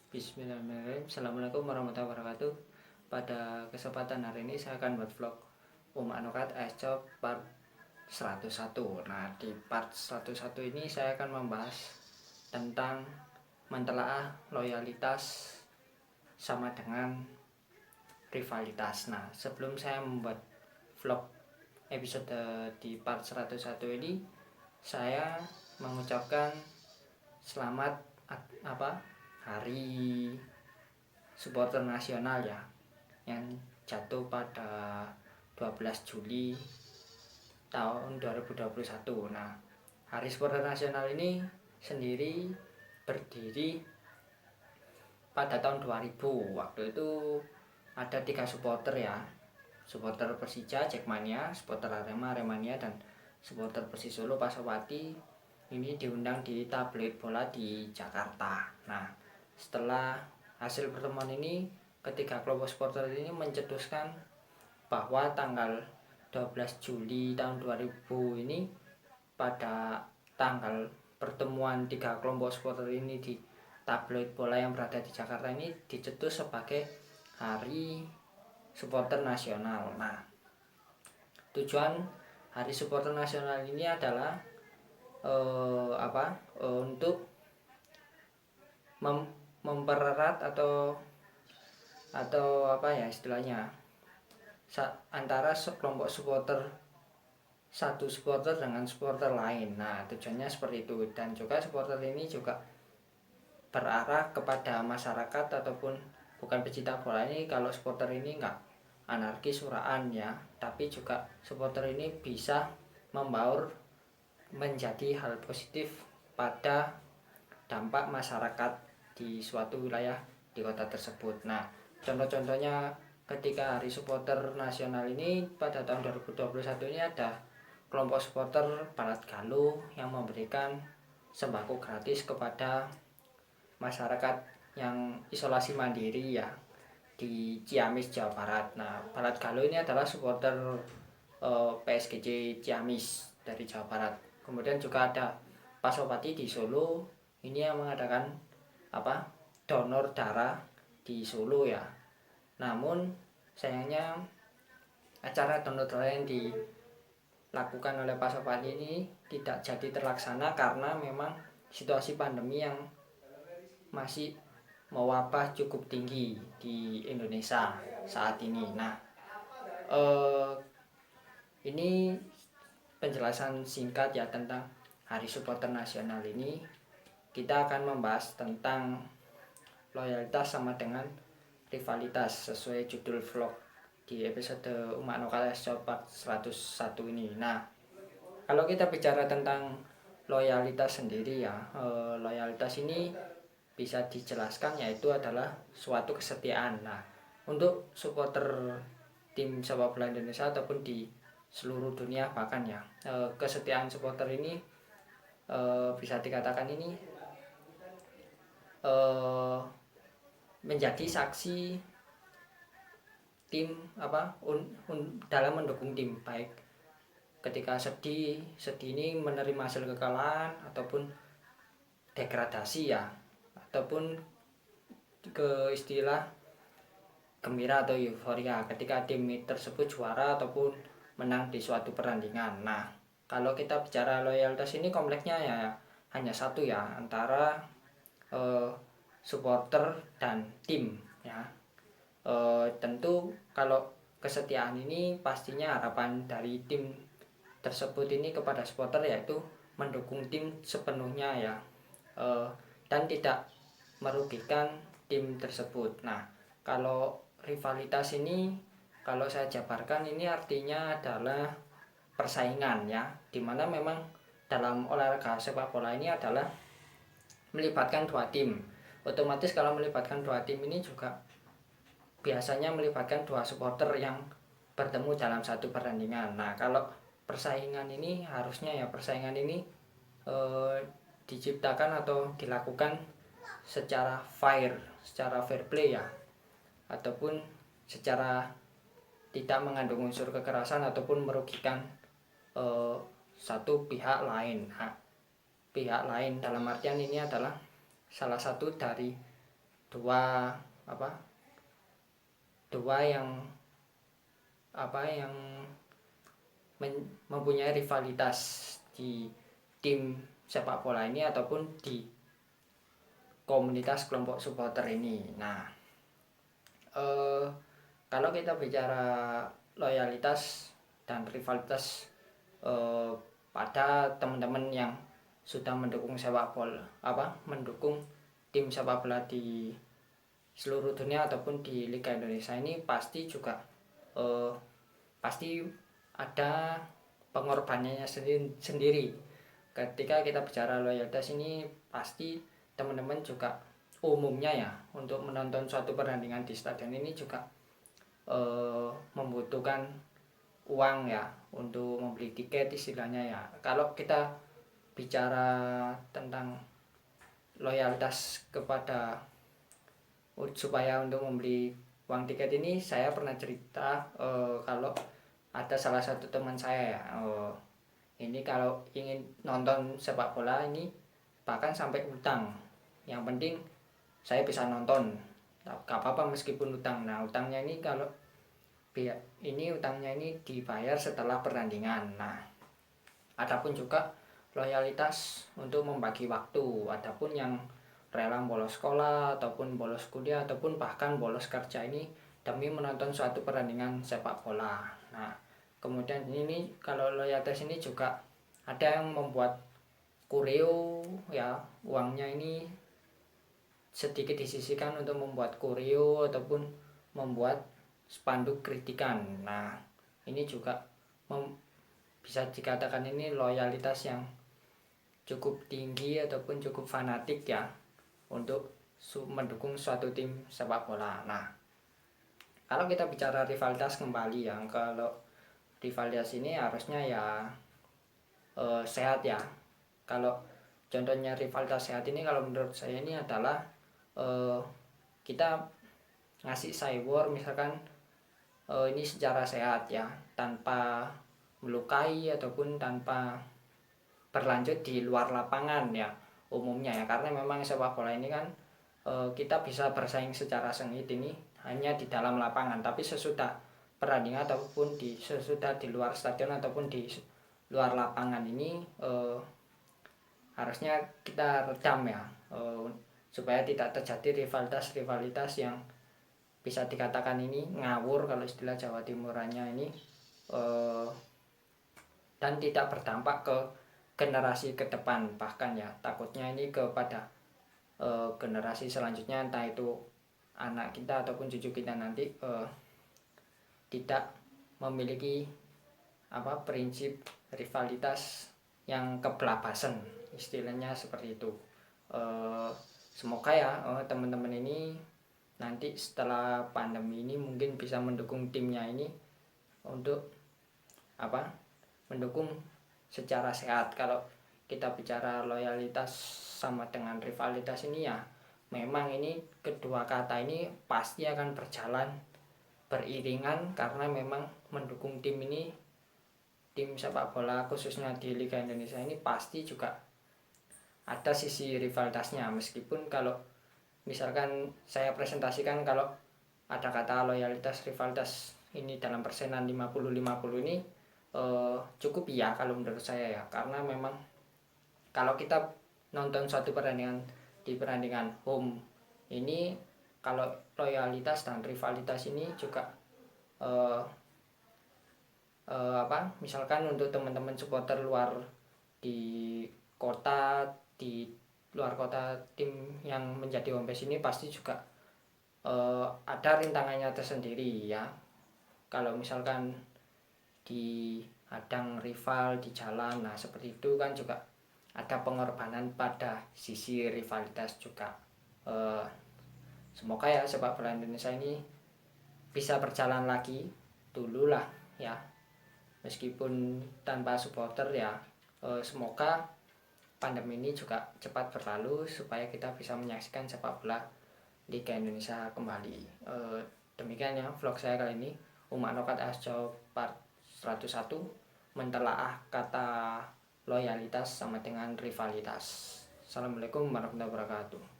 Bismillahirrahmanirrahim. Assalamualaikum warahmatullahi wabarakatuh. Pada kesempatan hari ini saya akan buat vlog Anokat ASCO part 101. Nah, di part 101 ini saya akan membahas tentang mentelaah loyalitas sama dengan rivalitas. Nah, sebelum saya membuat vlog episode di part 101 ini, saya mengucapkan selamat Hari Supporter Nasional ya, yang jatuh pada 12 Juli tahun 2021. Nah, Hari Supporter Nasional ini sendiri berdiri pada tahun 2000. Waktu itu ada 3 supporter ya, supporter Persija Jackmania, supporter Arema Aremania, dan supporter Persis Solo Pasopati. Ini diundang di tabloid bola di Jakarta. Nah, setelah hasil pertemuan ini, ketiga kelompok supporter ini mencetuskan bahwa tanggal 12 Juli tahun 2000 ini, pada tanggal pertemuan tiga kelompok supporter ini di tabloid bola yang berada di Jakarta ini, dicetus sebagai Hari Supporter Nasional. Nah, tujuan Hari Supporter Nasional ini adalah untuk mempererat atau istilahnya antara kelompok supporter, satu supporter dengan supporter lain. Nah, tujuannya seperti itu. Dan juga supporter ini juga berarah kepada masyarakat ataupun bukan pecinta bola ini. Kalau supporter ini enggak anarkis suraan ya, tapi juga supporter ini bisa membaur menjadi hal positif pada dampak masyarakat di suatu wilayah di kota tersebut. Nah, contoh-contohnya ketika Hari Supporter Nasional ini pada tahun 2021 ini, ada kelompok supporter Balat Galuh yang memberikan sembako gratis kepada masyarakat yang isolasi mandiri ya di Ciamis, Jawa Barat. Nah, Balat Galuh ini adalah supporter PSGC Ciamis dari Jawa Barat. Kemudian juga ada Pasopati di Solo, ini yang mengadakan donor darah di Solo ya. Namun sayangnya acara donor darah yang dilakukan oleh Pasopati ini tidak jadi terlaksana karena memang situasi pandemi yang masih mewabah cukup tinggi di Indonesia saat ini. Nah, ini penjelasan singkat ya tentang Hari Supporter Nasional ini. Kita akan membahas tentang loyalitas sama dengan rivalitas sesuai judul vlog di episode Anokat ASCO part 101 ini. Nah, kalau kita bicara tentang loyalitas sendiri ya, loyalitas ini bisa dijelaskan yaitu adalah suatu kesetiaan. Nah, untuk supporter tim sepak bola Indonesia ataupun di seluruh dunia bahkan ya, kesetiaan supporter ini bisa dikatakan ini menjadi saksi tim dalam mendukung tim, baik ketika sedih ini menerima hasil kekalahan ataupun degradasi ya, ataupun ke istilah gembira atau euforia ketika tim tersebut juara ataupun menang di suatu pertandingan. Nah, kalau kita bicara loyalitas ini kompleksnya ya hanya satu ya, antara supporter dan tim ya. Tentu kalau kesetiaan ini pastinya harapan dari tim tersebut ini kepada supporter yaitu mendukung tim sepenuhnya ya, dan tidak merugikan tim tersebut. Nah, kalau rivalitas ini, kalau saya jabarkan ini artinya adalah persaingan ya, dimana memang dalam olahraga sepak bola ini adalah melibatkan dua tim. Otomatis kalau melibatkan dua tim ini juga biasanya melibatkan dua supporter yang bertemu dalam satu pertandingan. Nah, kalau persaingan ini harusnya ya persaingan ini diciptakan atau dilakukan secara fair play ya, ataupun secara tidak mengandung unsur kekerasan ataupun merugikan satu pihak lain. Nah, pihak lain dalam artian ini adalah salah satu dari dua apa dua yang yang mempunyai rivalitas di tim sepak bola ini ataupun di komunitas kelompok supporter ini. Nah, kalau kita bicara loyalitas dan rivalitas pada teman-teman yang sudah mendukung sepak bola, mendukung tim sepak bola di seluruh dunia ataupun di Liga Indonesia ini, pasti juga pasti ada pengorbanannya sendiri. Ketika kita bicara loyalitas ini, pasti teman-teman juga umumnya ya, untuk menonton suatu pertandingan di stadion ini juga membutuhkan uang ya, untuk membeli tiket istilahnya ya. Kalau kita bicara tentang loyalitas kepada supaya untuk membeli uang tiket ini, saya pernah cerita kalau ada salah satu teman saya ya, ini kalau ingin nonton sepak bola ini bahkan sampai utang, yang penting saya bisa nonton, gak apa-apa meskipun utang. Nah, utangnya ini utangnya ini dibayar setelah pertandingan. Nah, adapun juga loyalitas untuk membagi waktu, adapun yang rela bolos sekolah ataupun bolos kuliah ataupun bahkan bolos kerja ini demi menonton suatu pertandingan sepak bola. Nah, kemudian ini kalau loyalitas ini juga ada yang membuat kureo ya, uangnya ini sedikit disisihkan untuk membuat kureo ataupun membuat spanduk kritikan. Nah, ini juga bisa dikatakan ini loyalitas yang cukup tinggi ataupun cukup fanatik ya, untuk mendukung suatu tim sepak bola. Nah, kalau kita bicara rivalitas kembali ya, kalau rivalitas ini harusnya ya sehat ya. Kalau contohnya rivalitas sehat ini, kalau menurut saya ini adalah kita ngasih cyber misalkan ini secara sehat ya, tanpa melukai ataupun tanpa berlanjut di luar lapangan ya umumnya ya, karena memang sepak bola ini kan kita bisa bersaing secara sengit ini hanya di dalam lapangan, tapi sesudah pertandingan ataupun sesudah di luar stadion ataupun di luar lapangan ini harusnya kita redam ya, supaya tidak terjadi rivalitas yang bisa dikatakan ini ngawur kalau istilah Jawa Timurannya ini, dan tidak berdampak ke generasi ke depan, bahkan ya takutnya ini kepada generasi selanjutnya, entah itu anak kita ataupun cucu kita nanti tidak memiliki prinsip rivalitas yang kebelabasan, istilahnya seperti itu. Semoga ya teman-teman ini nanti setelah pandemi ini mungkin bisa mendukung timnya ini untuk mendukung secara sehat. Kalau kita bicara loyalitas sama dengan rivalitas ini ya, memang ini kedua kata ini pasti akan berjalan beriringan, karena memang mendukung tim ini, tim sepak bola khususnya di Liga Indonesia ini pasti juga ada sisi rivalitasnya. Meskipun kalau misalkan saya presentasikan, kalau ada kata loyalitas rivalitas ini dalam persenan 50-50 ini cukup ya kalau menurut saya ya, karena memang kalau kita nonton suatu pertandingan di pertandingan home ini, kalau loyalitas dan rivalitas ini juga misalkan untuk teman-teman supporter luar di luar kota tim yang menjadi home base ini pasti juga ada rintangannya tersendiri ya. Kalau misalkan dihadang rival di jalan, nah seperti itu kan juga ada pengorbanan pada sisi rivalitas juga. Semoga ya sepak bola Indonesia ini bisa berjalan lagi dulu lah ya, meskipun tanpa supporter ya. Semoga pandemi ini juga cepat berlalu supaya kita bisa menyaksikan sepak bola Liga Indonesia kembali. Demikian ya vlog saya kali ini, Umak Nokat Asjo part 101, mentelaah kata loyalitas sama dengan rivalitas. Assalamualaikum warahmatullahi wabarakatuh.